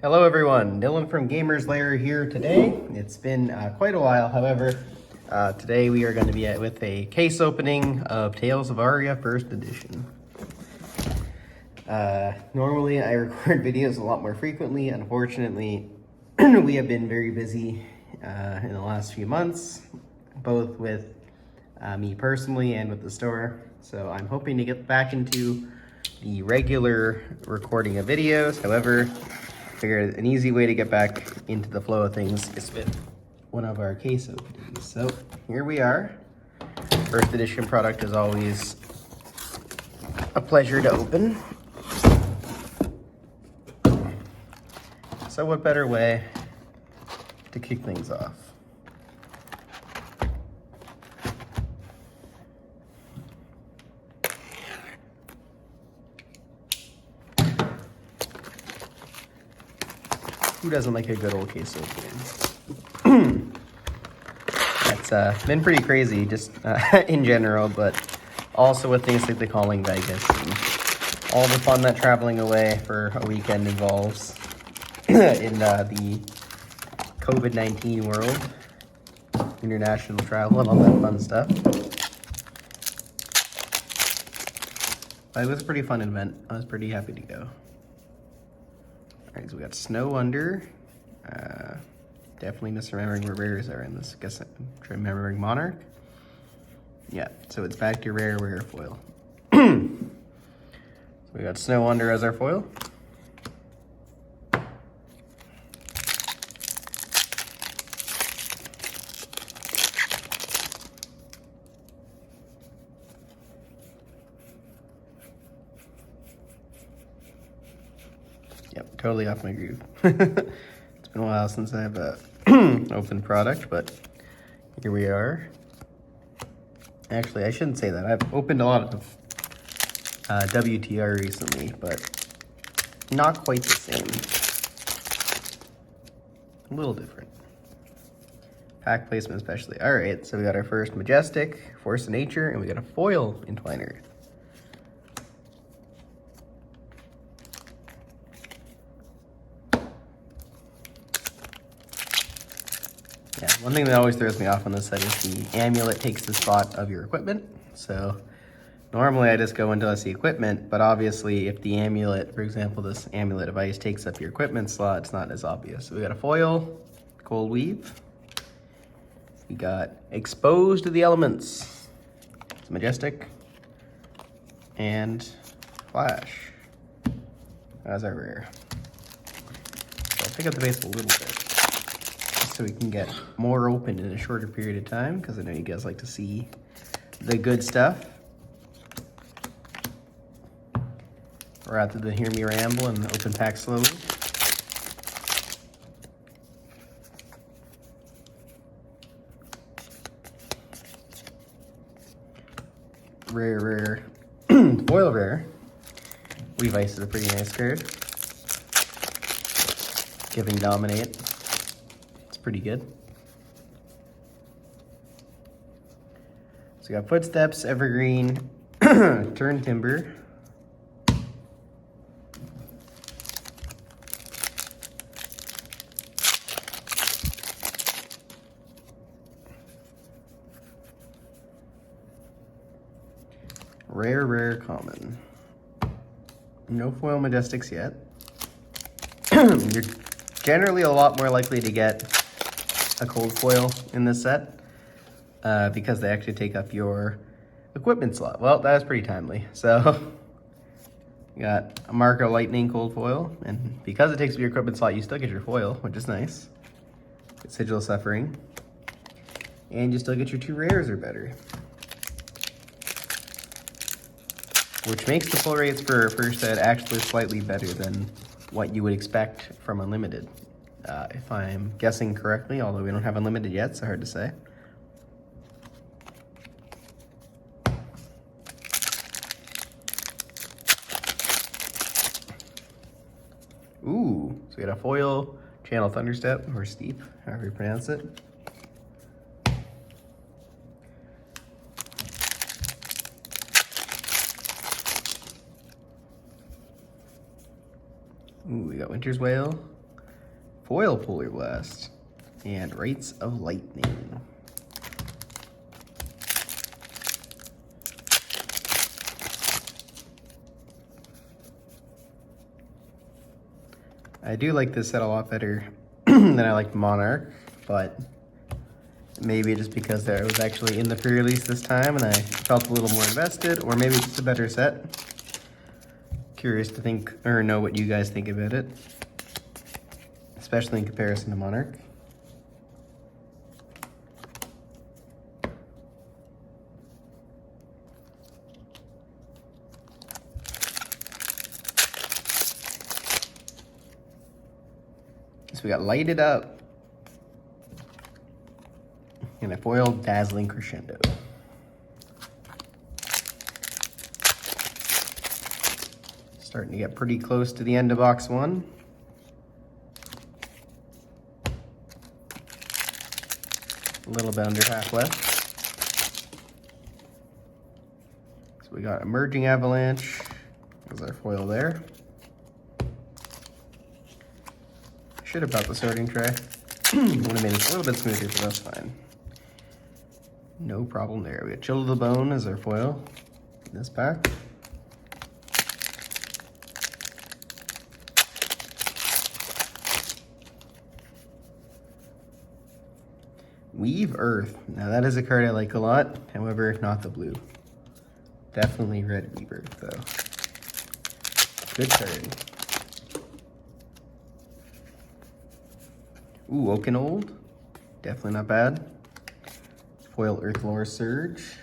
Hello everyone, Dylan from Gamers Lair here today. It's been quite a while, however, today we are going to be with a case opening of Tales of Aria First Edition. Normally I record videos a lot more frequently. Unfortunately, we have been very busy in the last few months, both with me personally and with the store. So I'm hoping to get back into the regular recording of videos. However, I figured an easy way to get back into the flow of things is with one of our case openings. So here we are. First edition product is always a pleasure to open. So what better way to kick things off? Who doesn't like a good old case opening? That's been pretty crazy just in general, but also with things like the Calling Vegas and all the fun that traveling away for a weekend involves in the COVID-19 world, international travel and all that fun stuff. But it was a pretty fun event. I was pretty happy to go. Alright, so we got Snow Under. Definitely misremembering where rares are in this. I guess I'm remembering Monarch. Yeah, so it's back to rare foil. So we got Snow Under as our foil. Yep, totally off my groove. It's been a while since I've opened product, but here we are. Actually, I shouldn't say that. I've opened a lot of WTR recently, but not quite the same. A little different. Pack placement especially. All right, so we got our first Majestic, Force of Nature, and we got a foil Entwiner. Yeah, one thing that always throws me off on this set is the amulet takes the spot of your equipment. So normally I just go into the equipment, but obviously if the amulet, for example, this amulet device takes up your equipment slot, it's not as obvious. So we got a foil, Cold Weave. We got Exposed to the Elements. It's Majestic. And Flash. That's our rare. So I'll pick up the base a little bit, so we can get more open in a shorter period of time, because I know you guys like to see the good stuff rather than hear me ramble and open pack slowly. Rare, foil rare. Weave Ice is a pretty nice card. Giving Dominate. Pretty good. So we got Footsteps, Evergreen, Turn Timber. Rare common. No foil Majestics yet. You're generally a lot more likely to get a cold foil in this set because they actually take up your equipment slot. Well, that was pretty timely. So you got a Marco Lightning cold foil, and because it takes up your equipment slot, you still get your foil, which is nice. Get Sigil of Suffering, and you still get your 2 rares or better, which makes the full rates for first set actually slightly better than what you would expect from Unlimited. If I'm guessing correctly, although we don't have Unlimited yet, so hard to say. Ooh, so we got a foil, Channel Thunderstep, or Steep, however you pronounce it. Ooh, we got Winter's Wail, Foil Polar Blast, and Rites of Lightning. I do like this set a lot better than I like Monarch, but maybe just because I was actually in the pre-release this time and I felt a little more invested, or maybe it's just a better set. Curious to think or know what you guys think about it, especially in comparison to Monarch. So we got Lighted Up and a foil Dazzling Crescendo. Starting to get pretty close to the end of box one. A little bit under half left. So we got Emerging Avalanche as our foil there. Should have brought the sorting tray. Would have made it a little bit smoother, but that's fine. No problem there. We got Chill to the Bone as our foil in this pack. Weave Earth. Now that is a card I like a lot, however, not the blue. Definitely red Weave Earth though. Good card. Ooh, Oaken Old. Definitely not bad. Foil Earthlore Surge.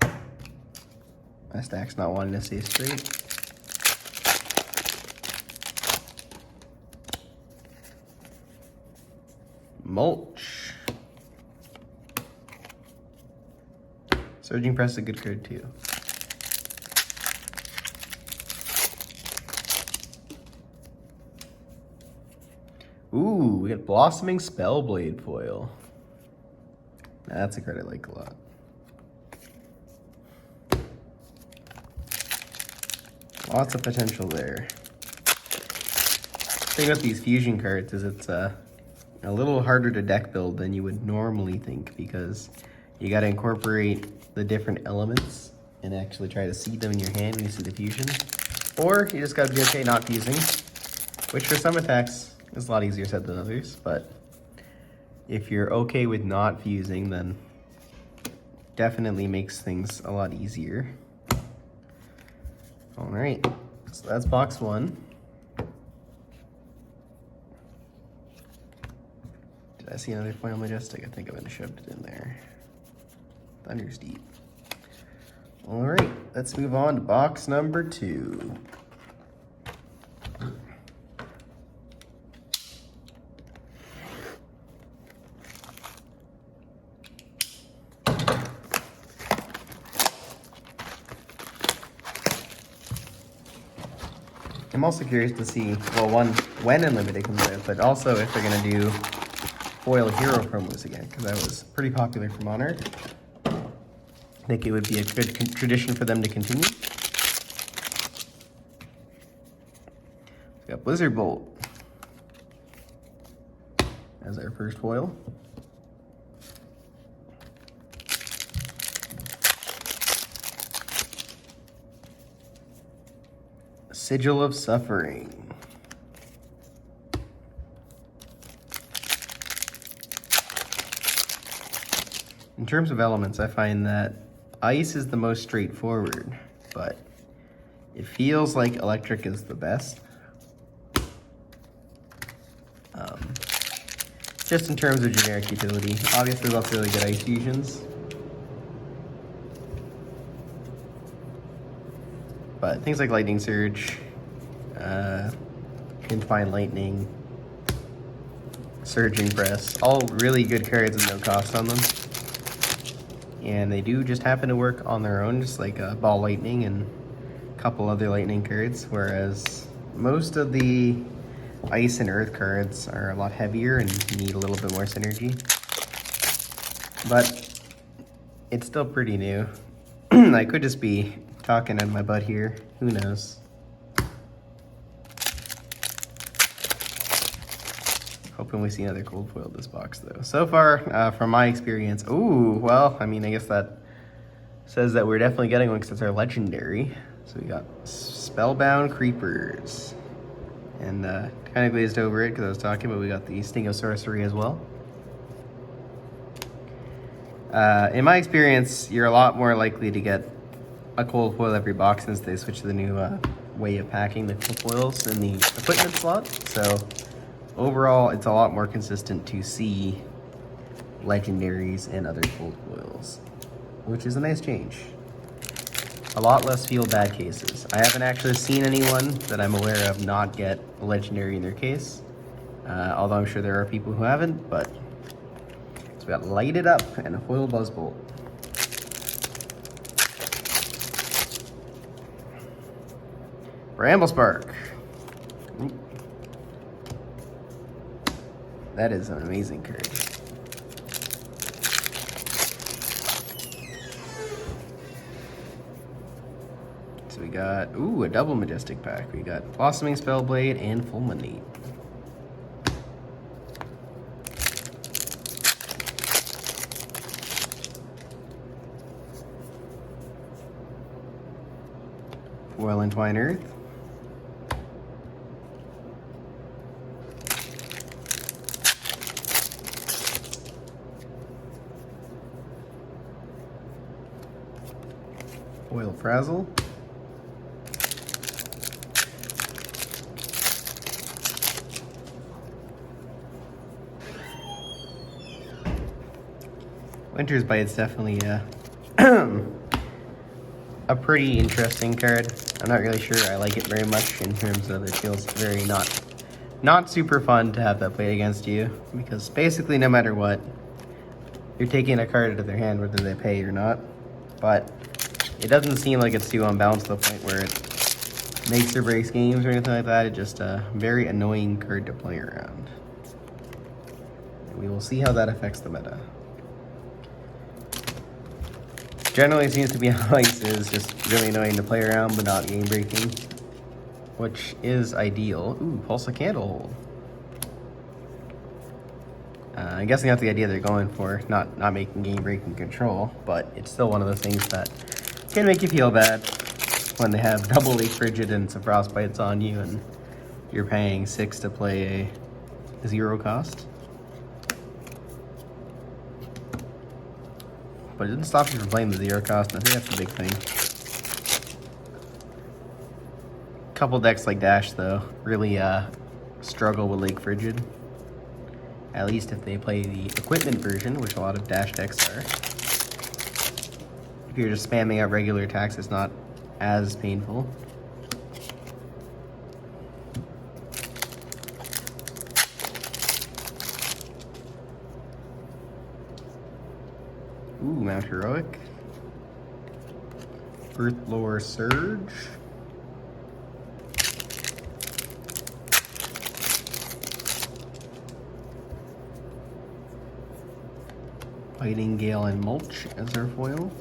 My stack's not wanting to stay straight. Mulch. Surging Press is a good card too. Ooh, we got Blossoming Spellblade foil. Now, that's a card I like a lot. Lots of potential there. The thing with these fusion cards is it's a little harder to deck build than you would normally think, because you got to incorporate the different elements and actually try to see them in your hand when you see the fusion. Or you just got to be okay not fusing, which for some attacks is a lot easier said than others, but if you're okay with not fusing, then definitely makes things a lot easier. All right, so that's box one. Did I see another Foil Majestic? I think I might have shoved it in there. Thunder's Deep. All right, let's move on to box number two. I'm also curious to see, well, one, when Unlimited comes out, but also if they're going to do foil hero promos again, because that was pretty popular for Monarch. I think it would be a good tradition for them to continue. We got Blizzard Bolt as our first foil. Sigil of Suffering. In terms of elements, I find that ice is the most straightforward, but it feels like electric is the best. Just in terms of generic utility. Obviously, lots of really good ice fusions. But things like Lightning Surge, Confined Lightning, Surging Press, all really good cards with no cost on them. And they do just happen to work on their own, just like Ball Lightning and a couple other Lightning cards, whereas most of the Ice and Earth cards are a lot heavier and need a little bit more synergy. But it's still pretty new. I could just be talking in my butt here. Who knows? often we see another cold foil in this box, though. So far, from my experience, ooh, well, I mean, I guess that says that we're definitely getting one because it's our legendary. So we got Spellbound Creepers. And kind of glazed over it because I was talking, but we got the Sting of Sorcery as well. In my experience, you're a lot more likely to get a cold foil every box since they switched to the new way of packing the cold foils in the equipment slot. So overall, it's a lot more consistent to see legendaries and other cold foils, which is a nice change. A lot less feel bad cases. I haven't actually seen anyone that I'm aware of not get a legendary in their case, although I'm sure there are people who haven't, but so we got Light It Up and a foil Buzzbolt. Bramble Spark. Ooh. That is an amazing card. So we got, ooh, a double Majestic pack. We got Blossoming Spellblade and Fulminate. Foil Entwine Earth. Foil Frazzle. Winter's Bite's definitely a pretty interesting card. I'm not really sure I like it very much in terms of it feels very not super fun to have that played against you, because basically no matter what, you're taking a card out of their hand whether they pay or not. But it doesn't seem like it's too unbalanced to the point where it makes or breaks games or anything like that. It's just a very annoying card to play around. And we will see how that affects the meta. Generally, it seems to be how Ice is just really annoying to play around, but not game breaking, which is ideal. Ooh, Pulse of Candlehold. I'm guessing that's the idea they're going for, not making game breaking control, but it's still one of those things that can make you feel bad when they have double Lake Frigid and some Frostbites on you, and you're paying 6 to play a 0 cost. But it didn't stop you from playing the 0 cost, and I think that's the big thing. Couple decks like Dash, though, really struggle with Lake Frigid. At least if they play the equipment version, which a lot of Dash decks are. If you're just spamming out regular attacks, it's not as painful. Ooh, Mount Heroic. Earthlore Surge. Fighting Gale and Mulch as our foil.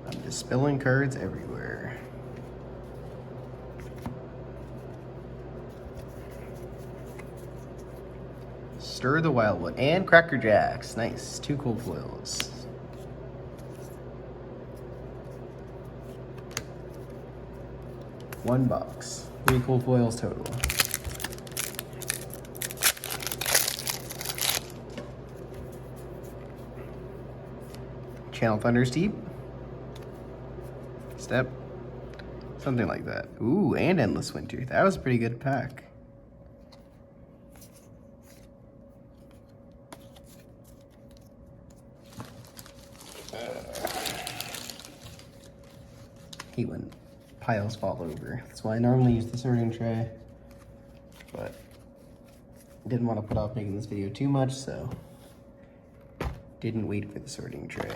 I'm just spilling cards everywhere. Stir the Wildwood and Cracker Jacks. Nice. 2 cold foils. One box. 3 cold foils total. Channel Thundersteep. Step. Something like that. Ooh, and Endless Winter. That was a pretty good pack. Hate when piles fall over. That's why I normally use the sorting tray, but didn't want to put off making this video too much, so didn't wait for the sorting tray.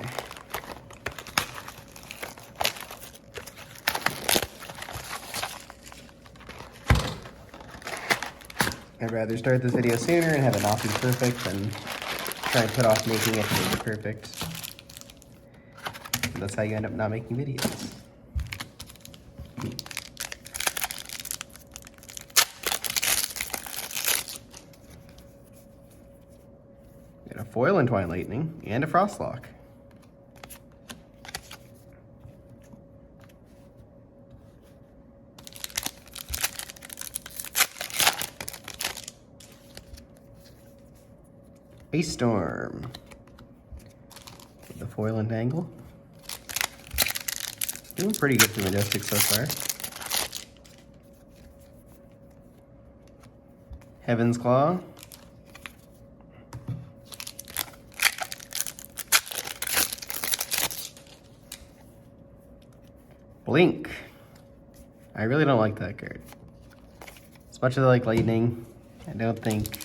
I'd rather start this video sooner and have it not be perfect than try and put off making it to make it perfect. And that's how you end up not making videos. foil Entwine Lightning, and a Frostlock. Ice Storm. With the foil Entangle. Doing pretty good for Majestic so far. Heaven's Claw. Blink. I really don't like that card. As much as I like Lightning, I don't think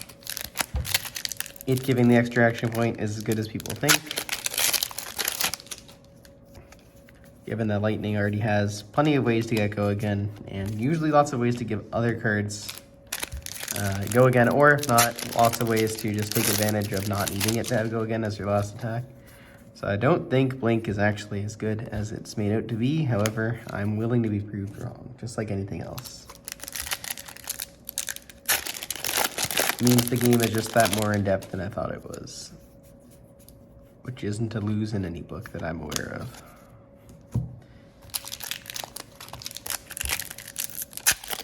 it giving the extra action point is as good as people think. Given that Lightning already has plenty of ways to get Go Again, and usually lots of ways to give other cards Go Again, or if not, lots of ways to just take advantage of not needing it to have Go Again as your last attack. So I don't think Blink is actually as good as it's made out to be. However, I'm willing to be proved wrong, just like anything else. Means the game is just that more in-depth than I thought it was. Which isn't a lose in any book that I'm aware of.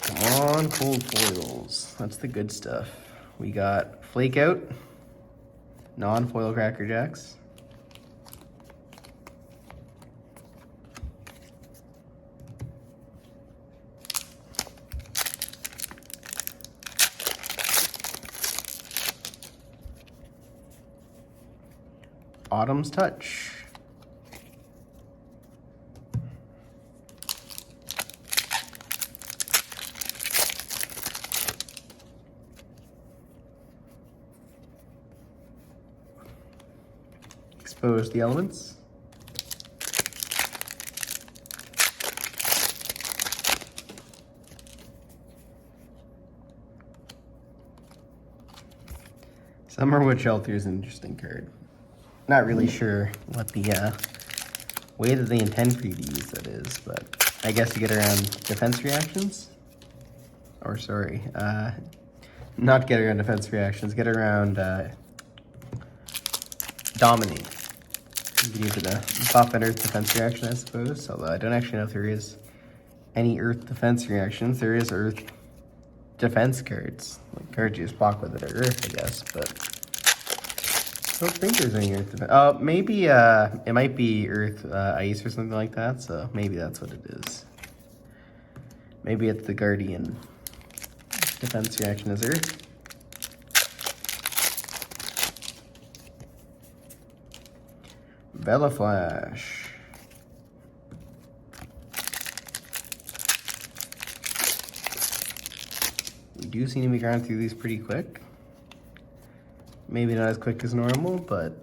Come on, cold foils. That's the good stuff. We got Flake Out, non-foil Cracker Jacks. Autumn's Touch. Expose the Elements. Summerwood Shelter is an interesting card. Not really sure what the way that they intend for you to use that is, but I guess to get around defense reactions? Or sorry, not get around defense reactions, get around Dominate. You can use it to buff an Earth defense reaction, I suppose, although I don't actually know if there is any Earth defense reactions. There is Earth defense cards, like cards you just block with it or Earth, I guess, but I don't think there's any Earth defense. Maybe it might be Earth Ice or something like that, so maybe that's what it is. Maybe it's the Guardian defense reaction is Earth. Bella Flash. We do seem to be going through these pretty quick. Maybe not as quick as normal, but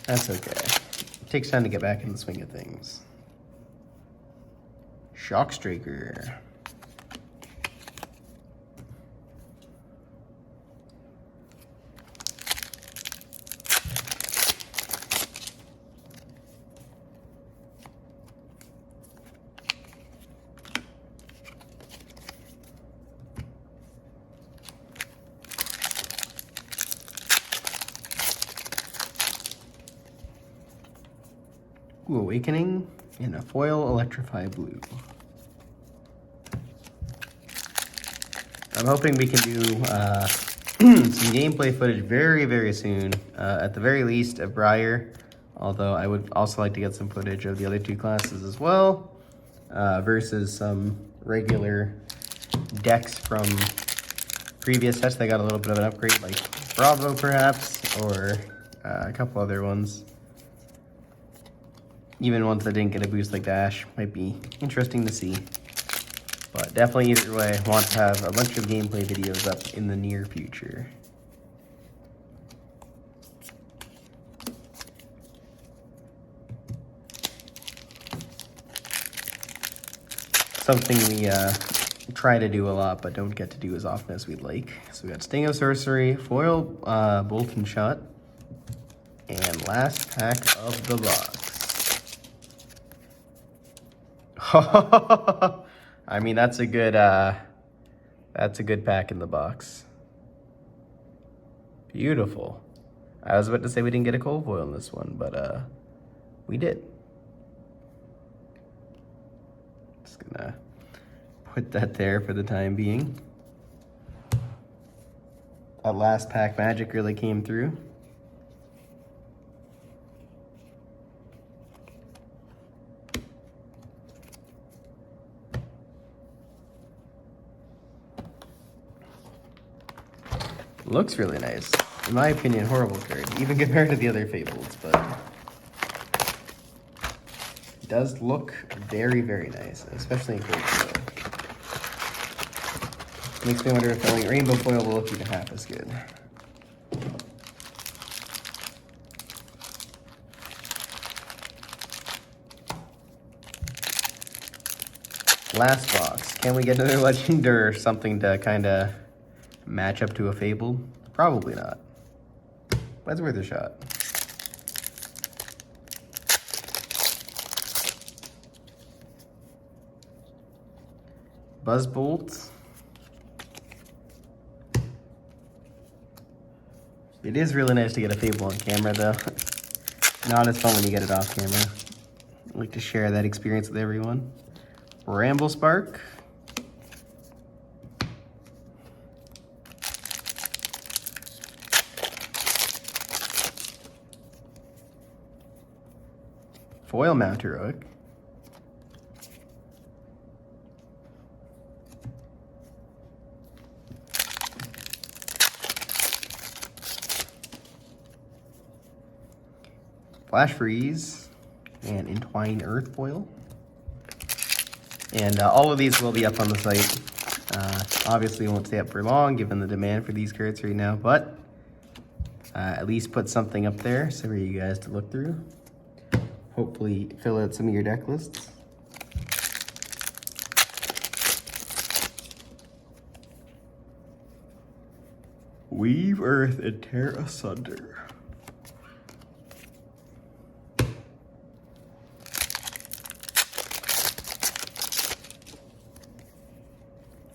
that's okay. It takes time to get back in the swing of things. Shockstraker. Ooh, Awakening in a foil Electrify Blue. I'm hoping we can do some gameplay footage very, very soon. At the very least of Briar, although I would also like to get some footage of the other two classes as well, versus some regular decks from previous sets that got a little bit of an upgrade, like Bravo perhaps, or a couple other ones. Even ones that didn't get a boost like Dash might be interesting to see. But definitely either way, I want to have a bunch of gameplay videos up in the near future. Something we try to do a lot, but don't get to do as often as we'd like. So we got Sting of Sorcery, foil Bolt and Shot, and last pack of the box. I mean, that's a good pack in the box. Beautiful. I was about to say we didn't get a cold foil in this one, but we did. Just gonna put that there for the time being. That last pack magic really came through. Looks really nice. In my opinion, horrible card, even compared to the other Fables, but it does look very, very nice, especially in gold foil. Makes me wonder if filling rainbow foil will look even half as good. Last box. Can we get another legend or something to kind of match up to a Fable? Probably not. But it's worth a shot. Buzzbolt. It is really nice to get a Fable on camera, though. Not as fun when you get it off camera. I like to share that experience with everyone. Ramble Spark. Foil Mount Heroic. Flash Freeze and Entwine Earth Foil. And all of these will be up on the site. Obviously won't stay up for long given the demand for these cards right now, but at least put something up there so for you guys to look through. Hopefully fill out some of your deck lists. Weave Earth and Tear Asunder.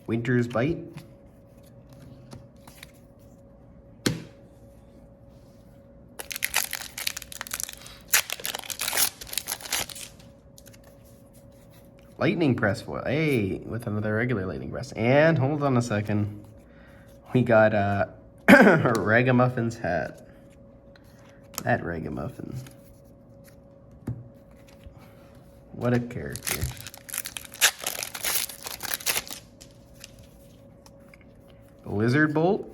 Winter's Bite. Lightning Press foil. Hey, with another regular Lightning Press. And hold on a second. We got Ragamuffin's hat. That Ragamuffin. What a character. Lizard Bolt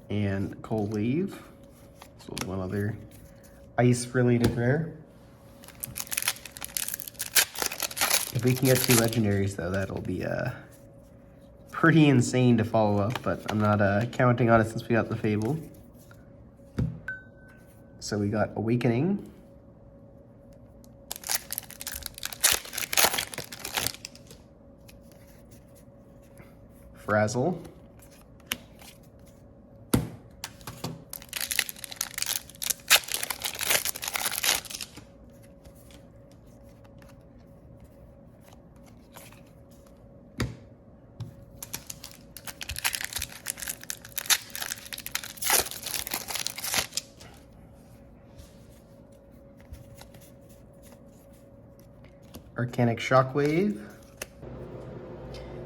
and Cold Wave. So one other ice related rare. If we can get 2 legendaries though, that'll be pretty insane to follow up, but I'm not counting on it since we got the Fable. So we got Awakening. Frazzle. Arcanic Shockwave.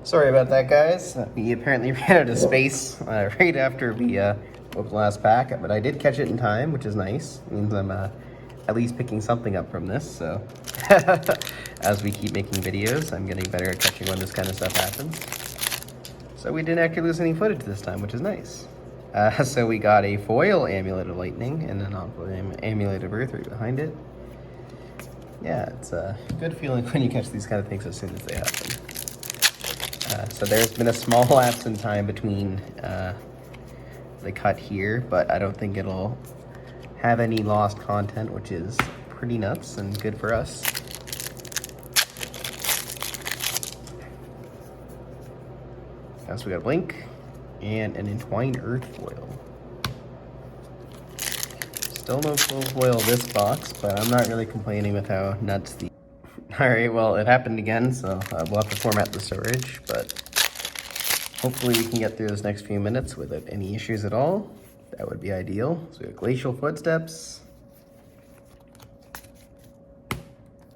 Sorry about that, guys. We apparently ran out of space right after we opened the last pack, but I did catch it in time, which is nice. It means I'm at least picking something up from this, so as we keep making videos, I'm getting better at catching when this kind of stuff happens. So we didn't actually lose any footage this time, which is nice. So we got a foil Amulet of Lightning and a non-foil Amulet of Earth right behind it. Yeah, it's a good feeling when you catch these kind of things as soon as they happen. So there's been a small lapse in time between the cut here, but I don't think it'll have any lost content, which is pretty nuts and good for us. So we got Blink and an Entwined Earth foil. Still no full foil this box, but I'm not really complaining with how nuts the... Alright, well, it happened again, so we'll have to format the storage, but hopefully we can get through this next few minutes without any issues at all. That would be ideal. So we have glacial footsteps.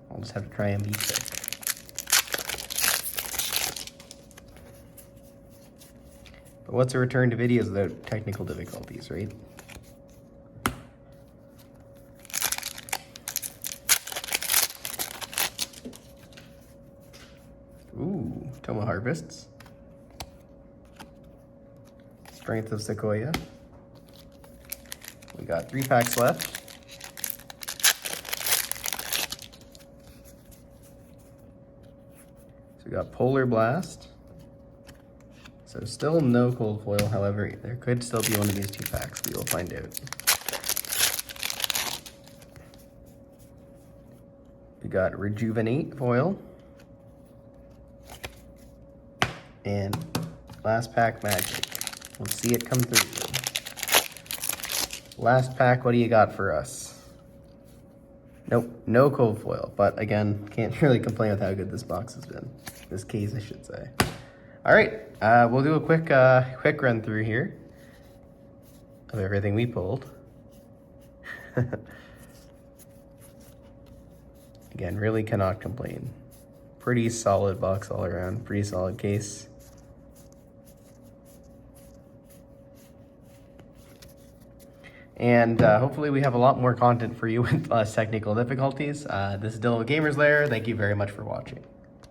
I'll just have to try and be quick. But what's a return to videos without technical difficulties, right? Ooh, Toma Harvests. Strength of Sequoia. We got 3 packs left. So we got Polar Blast. So still no cold foil, however, there could still be one of these 2 packs. We will find out. We got Rejuvenate foil. And last pack magic. Let's see it come through. Last pack, what do you got for us? Nope, no cold foil. But again, can't really complain with how good this box has been. This case, I should say. All right, we'll do a quick run through here of everything we pulled. Again, really cannot complain. Pretty solid box all around, pretty solid case. And hopefully we have a lot more content for you with less technical difficulties. This is Dylan with Gamers Lair. Thank you very much for watching.